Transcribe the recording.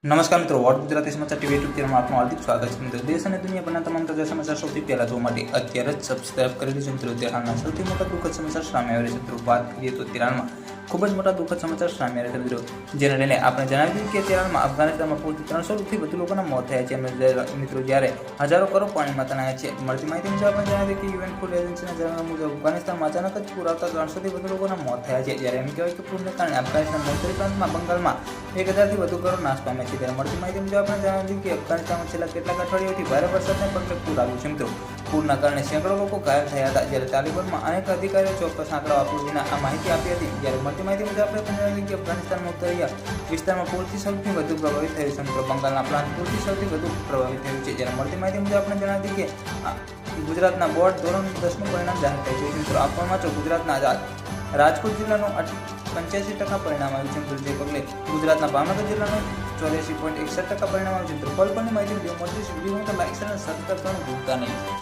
નમસ્કાર મિત્રો, વોટ ગુજરાતી સમાચાર ટીવી યુટ્યુબ ચેનલમાં આપનું હાર્દિક સ્વાગત છે. મિત્રો, દેશ અને દુનિયાભરના તમામ તાજા સમાચાર સૌથી પહેલા જોવા માટે અત્યારે જ સબસ્ક્રાઇબ કરી દેજો. મિત્રો, હાલના સૌથી મોટા દુઃખદ સમાચાર સામે આવી રહ્યા છે. મિત્રો, વાત કરીએ તો તેરાનમાં ખૂબ જ મોટા દુઃખદ સમાચાર સામે આવ્યા છે. મિત્રો, જેને લઈને આપણે જણાવી દીધું કે તેરાનમાં અફઘાનિસ્તાનમાં પૂરથી 300થી વધુ લોકોના મોત થયા છે. મિત્રો, જ્યારે હજારો કરોડ પાણીમાં તણાયા છે. મળતી માહિતી મુજબ આપણે જણાવી કે યુએન ફૂડ એજન્સીના જણાવ્યા મુજબ અફઘાનિસ્તાનમાં અચાનક જ પૂર આવતા 300થી વધુ લોકોના મોત થયા છે. જ્યારે એમ કહેવાય કે પૂરને કારણે અફઘાનિસ્તાનના ઉત્તરી પ્રાંતમાં બંગાળમાં 1000થી વધુ ઘરો નાશ પામ્યા છે. ત્યારે મળતી માહિતી મુજબ આપણે જણાવ્યું કે અફઘાનિસ્તાનમાં છેલ્લા કેટલાક અઠવાડિયાઓથી ભારે વરસાદને પગલે પૂર આવ્યું છે. મિત્રો, પૂરના કારણે સેંકડો લોકો ઘાયલ થયા હતા. જ્યારે તાલિબાનમાં અનેક અધિકારીઓ ચોક્કસ આંકડા આપ્યા વિના આ માહિતી આપી હતી. જ્યારે મળતી માહિતી મુજબ આપણે જણાવ્યું કે અફઘાનિસ્તાનમાં ઉત્તરીય વિસ્તારમાં પૂરથી સૌથી વધુ પ્રભાવિત થયું છે. મિત્રો, બંગાળના પ્રાંત પૂરથી સૌથી વધુ પ્રભાવિત થયું છે. જ્યારે મળતી માહિતી મુજબ આપણે જણાવ્યું કે ગુજરાતના બોર્ડ ધોરણ 10નું પરિણામ જાહેર થઈ ગયું છે. મિત્રો, આપવામાં તો ગુજરાતના રાજકોટ જિલ્લાનું 85% પરિણામ આવ્યું છે. જે પગલે ગુજરાતના ભાવનગર જિલ્લાનું 84.61% પરિણામ આવ્યું છે. મિત્રો, કોલની માહિતી વિડીયો મળતી છે. વિડીયો લાઈક અને સબસ્ક્રાઇબ કરવાનું ભૂલતા નહીં.